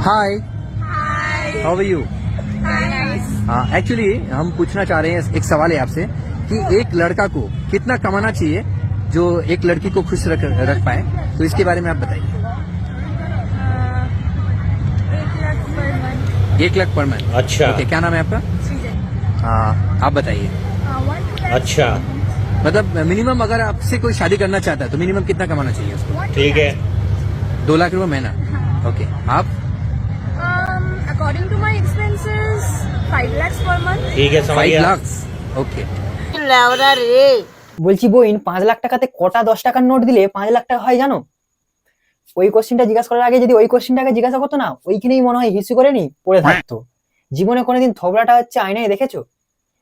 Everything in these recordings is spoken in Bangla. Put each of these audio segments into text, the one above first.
Hi, Hi. How are you? Very nice. Actually हम पूछना चाह रहे हैं, एक सवाल है आपसे कि एक लड़का को कितना कमाना चाहिए जो एक लड़की को खुश रख पाए, तो इसके बारे में आप बताइए। 1 lakh per month. 1 lakh per month. अच्छा। ओके, क्या नाम है आपका? सीजन. आप बताइए। 1 लाख. अच्छा, मतलब मिनिमम अगर आपसे कोई शादी करना चाहता है तो मिनिमम कितना कमाना चाहिए उसको? ठीक है। 2 लाख रुपए महीना। ओके, आप? According to my expenses, 5 lakhs per month. ठीक है, समझ 5 गया। लाख। ओके। বলছি বোন, 5 লাখ টাকাতে কটা 10 টাকার নোট দিলে 5 লাখ টাকা হয় জানো? ওই কোশ্চেনটা জিজ্ঞাসা করার আগে যদি ওই কোশ্চেনটাকে জিজ্ঞাসা করতো না, ওইখানেই মনে হয় হিসু করে নি পড়ে থাকতো। জীবনে কোনোদিন থবড়াটা হচ্ছে আয়নায় দেখেছো?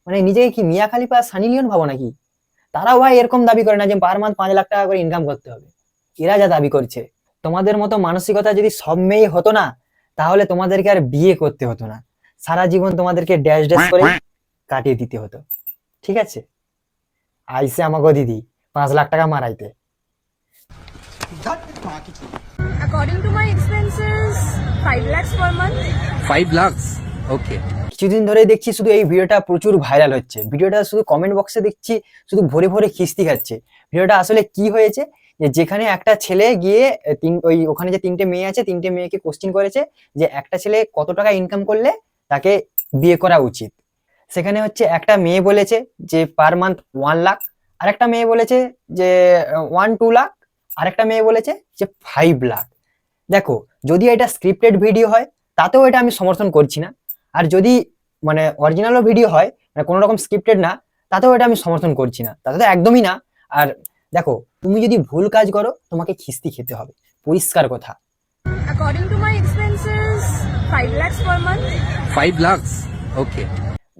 মানে নিজেকে কি মিয়া খালিফা সানি লিওন ভাবো নাকি? তারাও ভাই এরকম দাবি করে না যে পার মান্থ 5 লাখ টাকা করে ইনকাম করতে হবে। এরা যা দাবি করছে, তোমাদের মতো মানসিকতা যদি সব মেয়ে হতো না, তাহলে তোমাদেরকে আর বিয়ে করতে হতো না। সারা জীবন তোমাদেরকে ড্যাশ ড্যাশ করে কাটিয়ে দিতে হতো। ঠিক আছে, আইসে আমাকে দিদি 5 লাখ টাকা মারাইতে। According to my expenses, 5 lakhs per month. 5 lakh. ওকে। কিছুদিন ধরে দেখছি শুধু এই ভিডিওটা প্রচুর ভাইরাল হচ্ছে। ভিডিওটা শুধু কমেন্ট বক্সে দেখছি শুধু ভরে ভরে খিস্তি খাচ্ছে। ভিডিওটা আসলে কি হয়েছে, যে যেখানে একটা ছেলে গিয়ে ওখানে যে 3টে মেয়ে আছে, 3টে মেয়েকে কোশ্চেন করেছে যে একটা ছেলে কত টাকা ইনকাম করলে তাকে বিয়ে করা উচিত। সেখানে হচ্ছে একটা মেয়ে বলেছে যে পার মান্থ 1 লাখ, আরেকটা মেয়ে বলেছে যে 1-2 লাখ, আরেকটা মেয়ে বলেছে যে 5 লাখ। দেখো, যদি এটা স্ক্রিপ্টেড ভিডিও হয় তাতেও এটা আমি সমর্থন করছি না, আর যদি মানে অরিজিনালও ভিডিও হয়, মানে কোনো রকম স্ক্রিপ্টেড না, তাতেও এটা আমি সমর্থন করছি না, তাতে তো একদমই না। আর দেখো, তুমি যদি ভুল কাজ করো তোমাকে খিস্তি খেতে হবে, পরিষ্কার কথা। According to my expenses, 5 lakhs per month. 5 lakh. ওকে।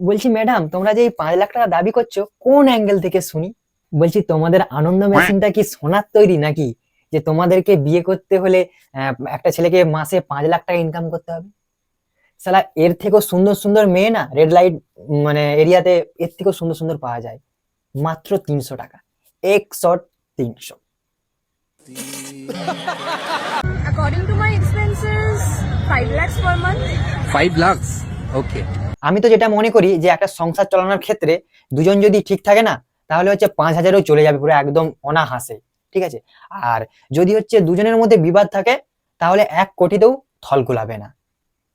বলছি ম্যাডাম, তোমরা যে এই 5 লাখ টাকা দাবি করছো কোন অ্যাঙ্গেল থেকে শুনি? বলছি তোমাদের আনন্দ মেশিনটা কি সোনার তৈরি নাকি, যে তোমাদেরকে বিয়ে করতে হলে একটা ছেলেকে মাসে 5 লাখ টাকা ইনকাম করতে হবে? সালা, এর থেকেও সুন্দর সুন্দর মেয়ে না রেড লাইট মানে এরিয়াতে এর থেকেও সুন্দর সুন্দর পাওয়া যায়, মাত্র 300 টাকা, এক shot 300। According to my expenses, 5 lakhs per month. 5 lakh. ওকে। আমি তো যেটা মনে করি যে একটা সংসার চালানোর ক্ষেত্রে দুজন যদি ঠিক থাকে না, তাহলে হচ্ছে 5,000ও চলে যাবে পুরো একদম অনাহাসে। ঠিক আছে, আর যদি হচ্ছে দুজনের মধ্যে বিবাদ থাকে, তাহলে 1 কোটিতেও থল কুলাবে না।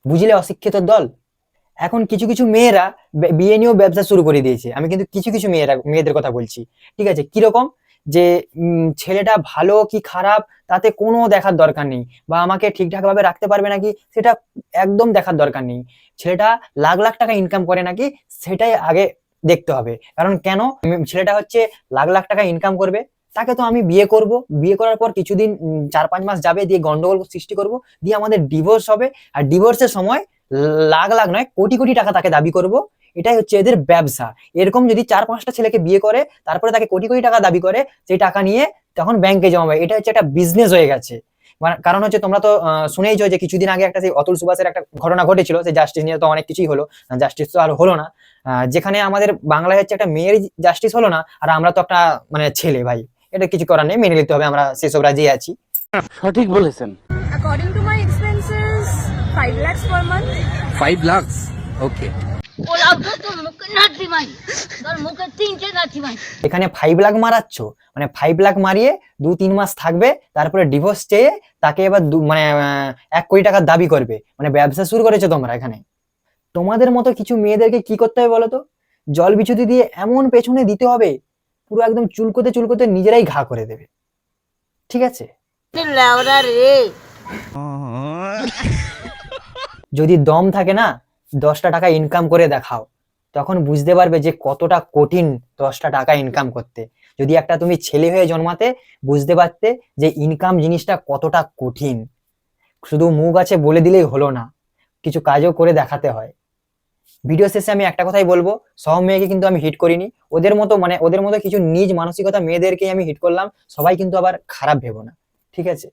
বুঝলে অশিক্ষিত দল? এখন কিছু কিছু মেয়েরা বিয়ে নিয়েও ব্যবসা শুরু করে দিয়েছে। আমি কিন্তু কিছু কিছু মেয়েদের কথা বলছি। ঠিক আছে, কিরকম, যে ছেলেটা ভালো কি খারাপ তাতে কোনো দেখার দরকার নেই, বা আমাকে ঠিকঠাক ভাবে রাখতে পারবে নাকি সেটা একদম দেখার দরকার নেই। ছেলেটা লাখ লাখ টাকা ইনকাম করে নাকি সেটাই আগে দেখতে হবে। কারণ কেন, ছেলেটা হচ্ছে লাখ লাখ টাকা ইনকাম করবে, তাকে তো আমি বিয়ে করব, বিয়ে করার পর কিছুদিন 4-5 মাস যাবে, দিয়ে গন্ডগোল সৃষ্টি করব, দিয়ে আমাদের ডিভোর্স হবে, আর ডিভোর্সের সময় লাখ লাখ নয় কোটি কোটি টাকা তাকে দাবি করব। এটাই হচ্ছে এদের ব্যবসা। এরকম যদি 4-5টা ছেলেকে বিয়ে করে তারপরে তাকে কোটি কোটি টাকা দাবি করে, সেই টাকা নিয়ে তখন ব্যাংকে জমাবে। এটা হচ্ছে একটা বিজনেস হয়ে গেছে। কারণ হচ্ছে তোমরা তো শুনেইছো যে কিছুদিন আগে একটা সেই অতুল সুভাষের একটা ঘটনা ঘটেছিল, সেই জাস্টিস নিয়ে তো অনেক কিছুই হলো, জাস্টিস তো আর হলো না। যেখানে আমাদের বাংলায় হচ্ছে একটা মেয়ের জাস্টিস হলো না, আর আমরা তো একটা মানে ছেলে ভাই, এটা কিছু করার নেই, মেনে নিতে হবে, আমরা সেসব রাজি আছি। সঠিক বলেছেন। According to my expenses, 5 lakhs per month. 5 lakh. ওকে। এখানে 5 লাখ মারাচ্ছ, মানে 5 লাখ মারিয়ে 2-3 মাস থাকবে, তারপরে ডিভোর্স চেয়ে তাকে এবার মানে 1 কোটি টাকার দাবি করবে, মানে ব্যবসা শুরু করেছো তোমরা এখানে। তোমাদের মতো কিছু মেয়েদেরকে কি করতে হবে বলো তো? জল বিছুতি দিয়ে এমন পেছনে দিতে হবে, পুরো একদম চুলকোতে চুলকোতে নিজেরাই ঘা করে দেবে। ঠিক আছে, যদি দম থাকে না, 10টা টাকা ইনকাম করে দেখাও, তখন বুঝতে পারবে যে কতটা কঠিন 10টা টাকা ইনকাম করতে। যদি একটা তুমি ছেলে হয়ে জন্মাতে, বুঝতে পারতে যে ইনকাম জিনিসটা কতটা কঠিন। শুধু মুখ আছে বলে দিলেই হলো না, কিছু কাজও করে দেখাতে হয়। ভিডিও শেষে আমি একটা কথাই বলবো, সব মেয়েকে কিন্তু আমি হিট করিনি, ওদের মতো কিছু নিজ মানসিকতা মেয়েদেরকেই আমি হিট করলাম। সবাই কিন্তু আবার খারাপ ভেবো না, ঠিক আছে?